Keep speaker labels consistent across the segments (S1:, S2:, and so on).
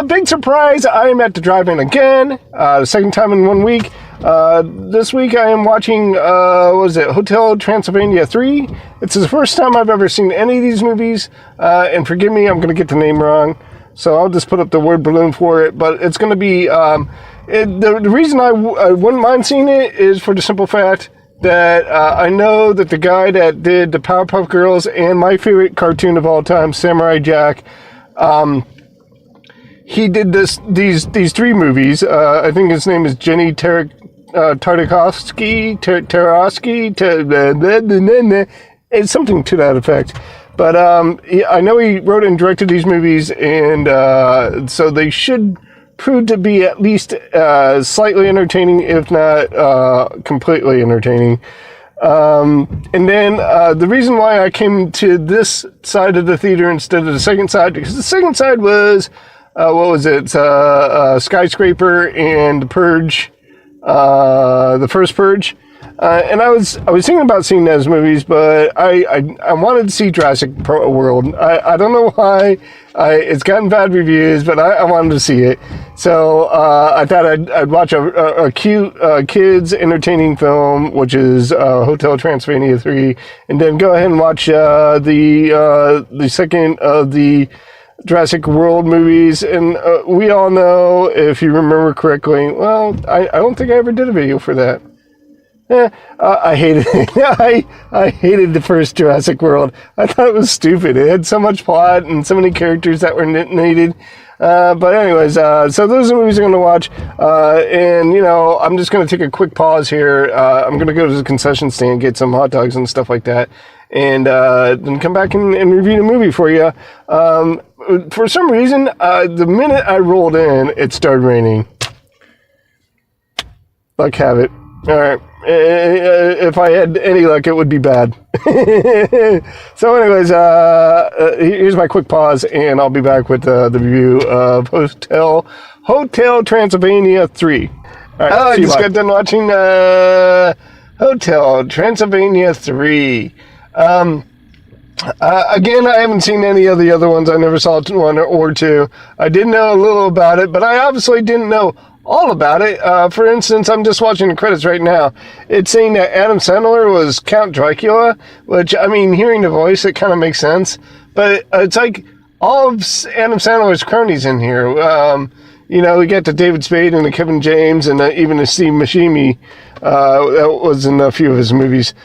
S1: big surprise, I am at the drive-in again, the second time in 1 week. This week I am watching, Hotel Transylvania 3. It's the first time I've ever seen any of these movies, and forgive me, I'm going to get the name wrong, so I'll just put up the word balloon for it, but it's going to be, the reason I wouldn't mind seeing it is for the simple fact that I know that the guy that did the Powerpuff Girls and my favorite cartoon of all time, Samurai Jack, he did these three movies. I think his name is Jenny Tartakovsky, it's something to that effect. But I know he wrote and directed these movies, and so they should prove to be at least slightly entertaining, if not completely entertaining. And then the reason why I came to this side of the theater instead of the second side, because the second side was, Skyscraper and The Purge, the first Purge. And I was thinking about seeing those movies, but I wanted to see Jurassic World. I don't know why. It's gotten bad reviews, but I wanted to see it. So I thought I'd watch a cute kids entertaining film, which is Hotel Transylvania 3, and then go ahead and watch the second of the Jurassic World movies. And we all know, if you remember correctly, well, I don't think I ever did a video for that. I hated it. I hated the first Jurassic World. I thought it was stupid. It had so much plot and so many characters that were needed. But anyways, so those are the movies I'm going to watch. And, I'm just going to take a quick pause here. I'm going to go to the concession stand, get some hot dogs and stuff like that. And then come back and review the movie for you. For some reason, the minute I rolled in, it started raining. Luck have it. All right. If I had any luck, it would be bad. So anyways, here's my quick pause, and I'll be back with the review of Hotel Transylvania 3. All right, I just got done watching Hotel Transylvania 3. Again, I haven't seen any of the other ones. I never saw one or two. I did know a little about it, but I obviously didn't know all about it. For instance, I'm just watching the credits right now. It's saying that Adam Sandler was Count Dracula, which, hearing the voice, it kind of makes sense. But it's like all of Adam Sandler's cronies in here. We got the David Spade and the Kevin James and even the Steve Buscemi that was in a few of his movies.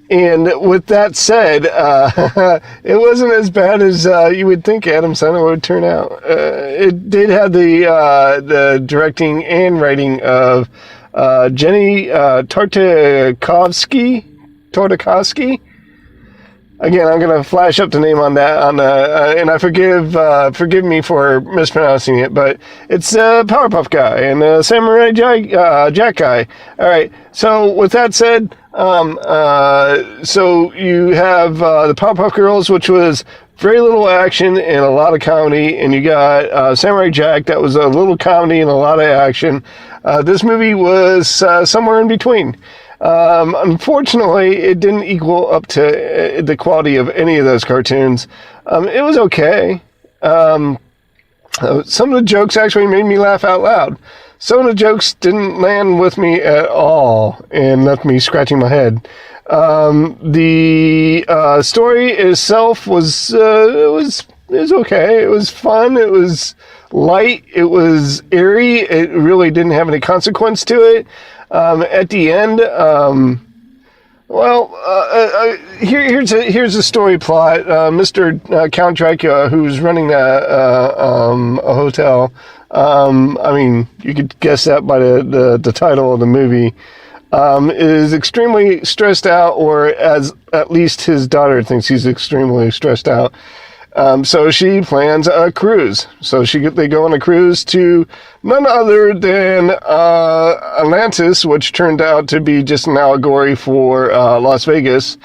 S1: And with that said, it wasn't as bad as you would think Adam Sandler would turn out. It did have the directing and writing of Jenny Tartakovsky. Again, I'm going to flash up the name on that, and I forgive me for mispronouncing it, but it's Powerpuff guy and Samurai Jack guy. All right. So with that said, so you have the Powerpuff Girls, which was very little action and a lot of comedy, and you got Samurai Jack, that was a little comedy and a lot of action. This movie was somewhere in between. Unfortunately, it didn't equal up to the quality of any of those cartoons. It was okay. Some of the jokes actually made me laugh out loud. Some of the jokes didn't land with me at all and left me scratching my head. The story itself was okay. It was fun. It was light. It was airy. It really didn't have any consequence to it. At the end, here's a story plot. Mr. Count Dracula, who's running a hotel, you could guess that by the title of the movie, is extremely stressed out, or as at least his daughter thinks he's extremely stressed out. So she plans a cruise. So they go on a cruise to none other than Atlantis, which turned out to be just an allegory for Las Vegas.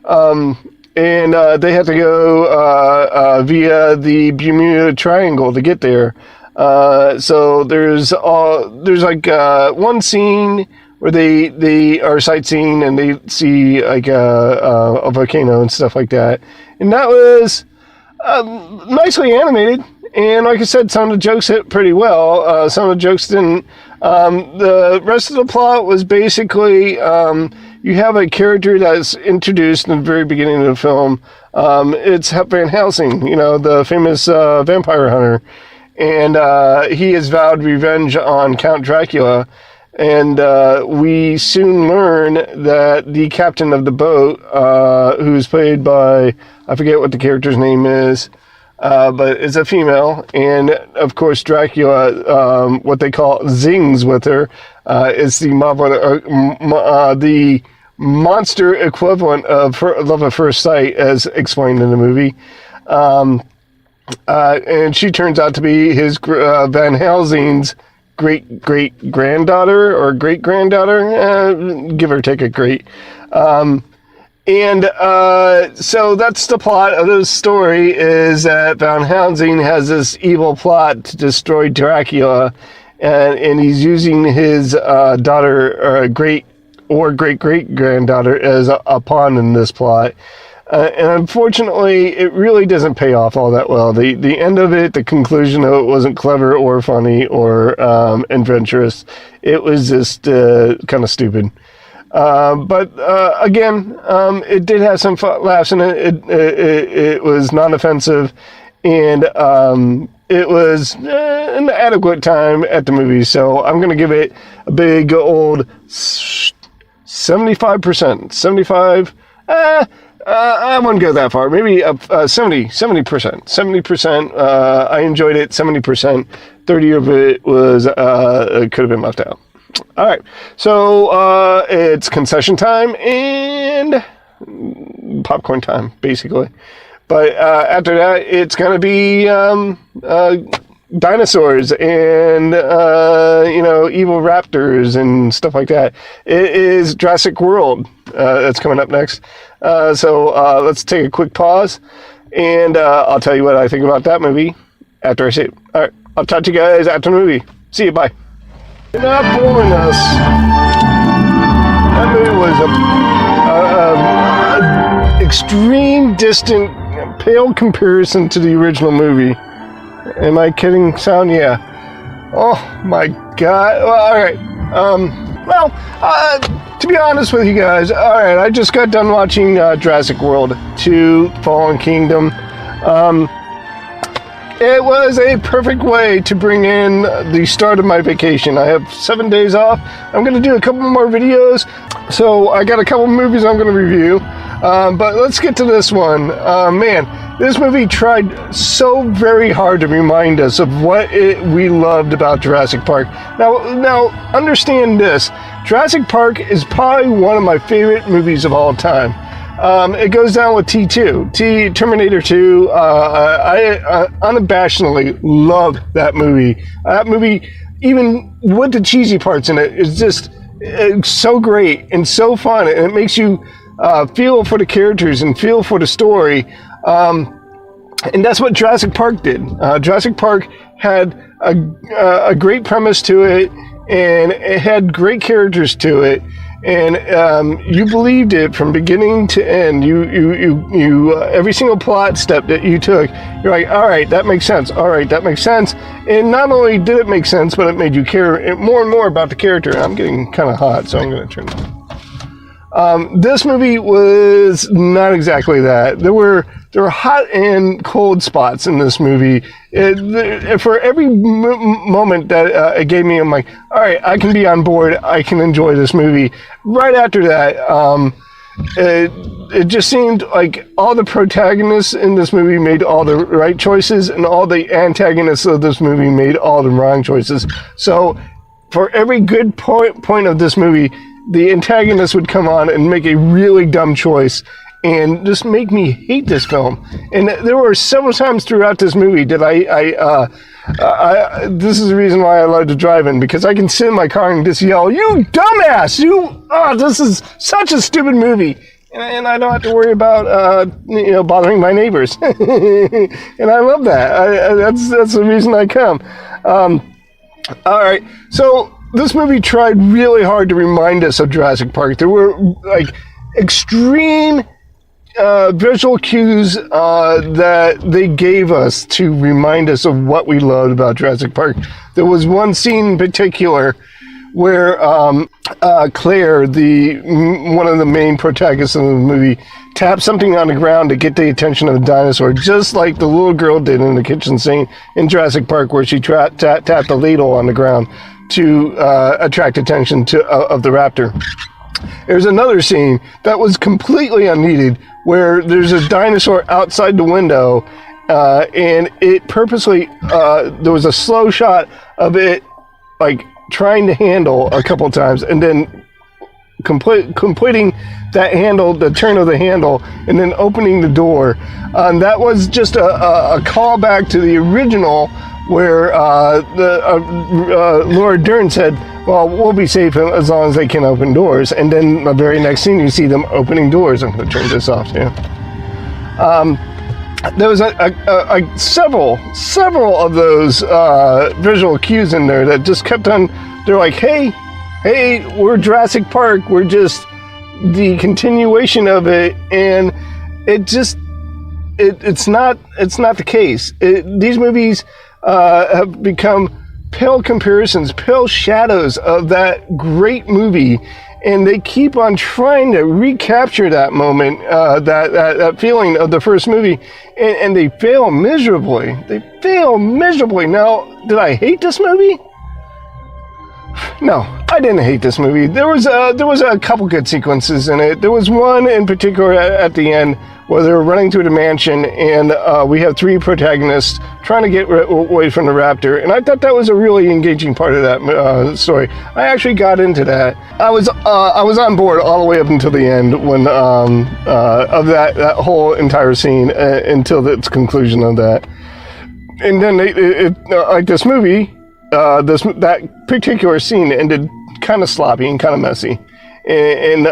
S1: And they have to go via the Bermuda Triangle to get there. So there's one scene where they are sightseeing and they see like a volcano and stuff like that. And that was nicely animated, And like I said, some of the jokes hit pretty well. Some of the jokes didn't. The rest of the plot was basically you have a character that's introduced in the very beginning of the film. It's Van Helsing, the famous vampire hunter. And he has vowed revenge on Count Dracula. And we soon learn that the captain of the boat, who's played by, I forget what the character's name is, but it's a female. And, of course, Dracula, what they call zings with her, is the monster equivalent of Love at First Sight, as explained in the movie. And she turns out to be his Van Helsing's great-great-granddaughter or great-granddaughter, give or take a great. So that's the plot of the story, is that Van Helsing has this evil plot to destroy Dracula, and he's using his daughter, or great-great-granddaughter, as a pawn in this plot. And unfortunately, it really doesn't pay off all that well. The end of it, the conclusion of it, wasn't clever or funny or adventurous. It was just kind of stupid. But again, it did have some laughs in it. It was non-offensive, and it was an adequate time at the movie. So I'm going to give it a big old 75%. 75. I wouldn't go that far. Maybe 70%. 70%. I enjoyed it. 70%. 30 of it was it could have been left out. All right. So it's concession time and popcorn time, basically. But after that, it's going to be dinosaurs and evil raptors and stuff like that. It is Jurassic World that's coming up next. So let's take a quick pause, and I'll tell you what I think about that movie after I see it. All right, I'll talk to you guys after the movie. See you, bye. You're not boring us. That movie was a extreme, distant, pale comparison to the original movie. Am I kidding, sound? Yeah. Oh my God. Well, all right. To be honest with you guys, all right, I just got done watching Jurassic World 2 Fallen Kingdom. It was a perfect way to bring in the start of my vacation. I have 7 days off. I'm going to do a couple more videos. So I got a couple movies I'm going to review. But let's get to this one. Man, this movie tried so very hard to remind us of what we loved about Jurassic Park. Now, understand this. Jurassic Park is probably one of my favorite movies of all time. It goes down with T2. Terminator 2, I unabashedly love that movie. That movie, even with the cheesy parts in it, is just so great and so fun. And it makes you feel for the characters and feel for the story. And that's what Jurassic Park did. Jurassic Park had a great premise to it, and it had great characters to it, and you believed it from beginning to end. You every single plot step that you took, you're like, all right, that makes sense. All right, that makes sense. And not only did it make sense, but it made you care more and more about the character. I'm getting kind of hot, so I'm going to turn it on. This movie was not exactly that. There were hot and cold spots in this movie. For every moment that it gave me, I'm like, all right, I can be on board. I can enjoy this movie. Right after that, it just seemed like all the protagonists in this movie made all the right choices, and all the antagonists of this movie made all the wrong choices. So for every good point of this movie, the antagonist would come on and make a really dumb choice and just make me hate this film. And there were several times throughout this movie that I this is the reason why I love to drive in, because I can sit in my car and just yell, "You dumbass! This is such a stupid movie." And I don't have to worry about bothering my neighbors. And I love that. That's the reason I come. All right, so this movie tried really hard to remind us of Jurassic Park. There were like extreme visual cues that they gave us to remind us of what we loved about Jurassic Park. There was one scene in particular where Claire, one of the main protagonists of the movie, tapped something on the ground to get the attention of the dinosaur, just like the little girl did in the kitchen scene in Jurassic Park, where she tapped the ladle on the ground to attract attention of the raptor. There's another scene that was completely unneeded, where there's a dinosaur outside the window, and it purposely, there was a slow shot of it, like, trying to handle a couple times, and then completing that handle, the turn of the handle, and then opening the door. That was just a callback to the original, where Laura Dern said, well, we'll be safe as long as they can open doors. And then the very next scene, you see them opening doors. I'm going to turn this off too. There was several of those visual cues in there that just kept on. They're like, hey, we're Jurassic Park. We're just the continuation of it, and it's not the case. These movies have become pale comparisons, pale shadows of that great movie, and they keep on trying to recapture that moment, that feeling of the first movie, and they fail miserably. Now, did I hate this movie? No, I didn't hate this movie. There was a couple good sequences in it. There was one in particular at the end where they were running through the mansion, and we have three protagonists trying to get away from the raptor. And I thought that was a really engaging part of that story. I actually got into that. I was on board all the way up until the end when of that whole entire scene until its conclusion of that. And then like this movie, that particular scene ended kind of sloppy and kind of messy, and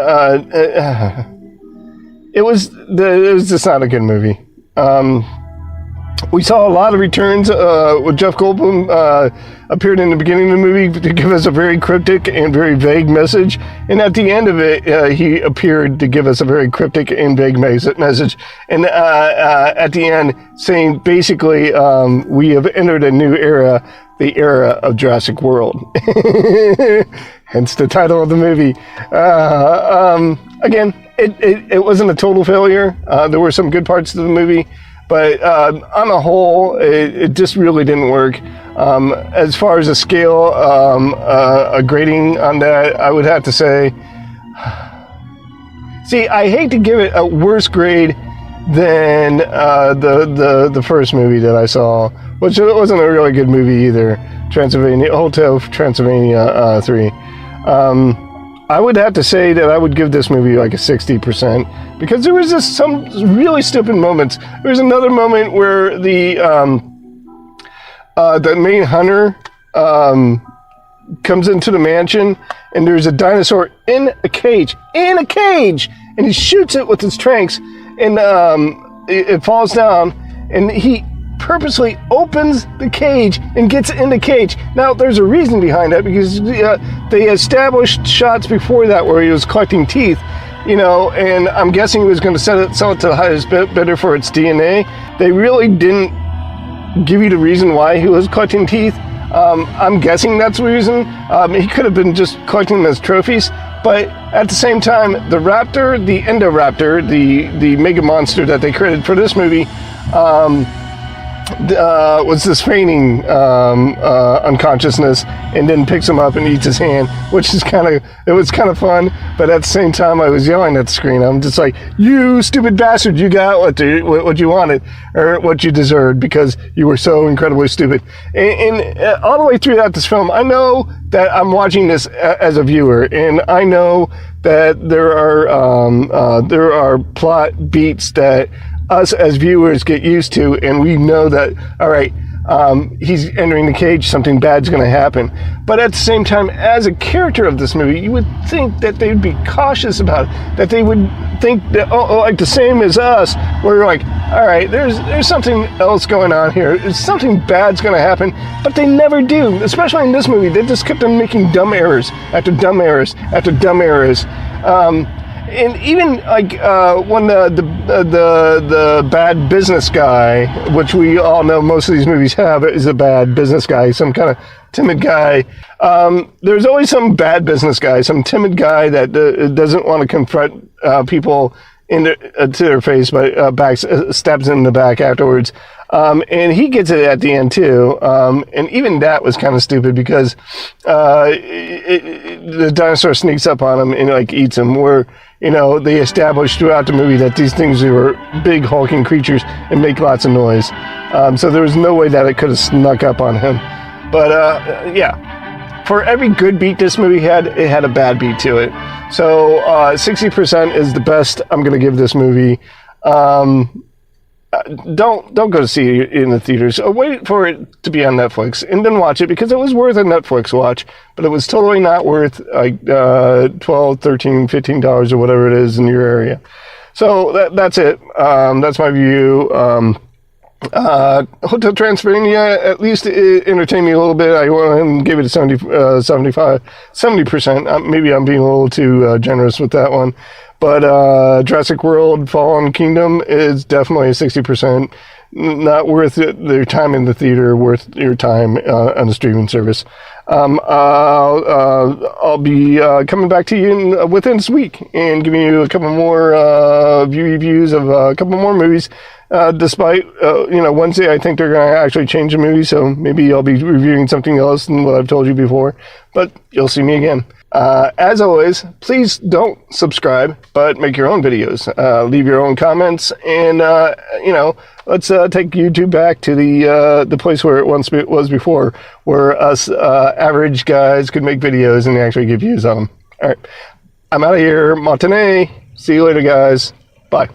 S1: it was just not a good movie. We saw a lot of returns with Jeff Goldblum appeared in the beginning of the movie to give us a very cryptic and very vague message, and at the end of it, he appeared to give us a very cryptic and vague message, and at the end saying basically we have entered a new era, the era of Jurassic World. Hence the title of the movie. Again, it wasn't a total failure. There were some good parts to the movie, but on the whole, it just really didn't work. As far as a scale, a grading on that, I would have to say, see, I hate to give it a worse grade than the first movie that I saw, which wasn't a really good movie either. Hotel Transylvania 3. I would have to say that I would give this movie like a 60%, because there was just some really stupid moments. There was another moment where the main hunter comes into the mansion, and there's a dinosaur in a cage, and he shoots it with his tranks, and it falls down, and he purposely opens the cage and gets in the cage. Now, there's a reason behind that, because they established shots before that where he was collecting teeth, and I'm guessing he was going to sell it to the highest bidder for its DNA. They really didn't give you the reason why he was collecting teeth. I'm guessing that's the reason. He could have been just collecting them as trophies, but at the same time, the raptor, the Endoraptor, the mega monster that they created for this movie, was this feigning unconsciousness, and then picks him up and eats his hand, which is it was kind of fun, but at the same time I was yelling at the screen. I'm just like, you stupid bastard, you got what you wanted, or what you deserved, because you were so incredibly stupid. And all the way throughout this film, I know that I'm watching this as a viewer, and I know that there are plot beats that us as viewers get used to, and we know that, all right, he's entering the cage, something bad's going to happen. But at the same time, as a character of this movie, you would think that they'd be cautious about it, that they would think that, like the same as us, where you're like, all right, there's something else going on here, something bad's going to happen, but they never do. Especially in this movie, they just kept on making dumb errors after dumb errors after dumb errors. and even like when the bad business guy, which we all know most of these movies have, is a bad business guy, some kind of timid guy. There's always some bad business guy, some timid guy that doesn't want to confront people to their face, but stabs in the back afterwards. And he gets it at the end too. And even that was kind of stupid because the dinosaur sneaks up on him and like eats him. Where they established throughout the movie that these things were big hulking creatures and make lots of noise. So there was no way that it could have snuck up on him. But yeah, for every good beat this movie had, it had a bad beat to it. So 60% is the best I'm going to give this movie. Don't go to see it in the theaters. Wait for it to be on Netflix and then watch it, because it was worth a Netflix watch, but it was totally not worth like $12, $13, $15 or whatever it is in your area. So that's it. That's my view. Hotel Transylvania, at least it entertained me a little bit. I went and gave it a 70%. Maybe I'm being a little too generous with that one. But Jurassic World Fallen Kingdom is definitely a 60%. Not worth their time in the theater, worth your time on the streaming service. I'll be coming back to you within this week and giving you a couple more reviews of a couple more movies. Despite, Wednesday, I think they're going to actually change the movie, so maybe I'll be reviewing something else than what I've told you before, but you'll see me again. As always, please don't subscribe, but make your own videos. Leave your own comments, and, let's take YouTube back to the place where it once was before, where us average guys could make videos and actually get views on them. All right, I'm out of here. Matane. See you later, guys. Bye.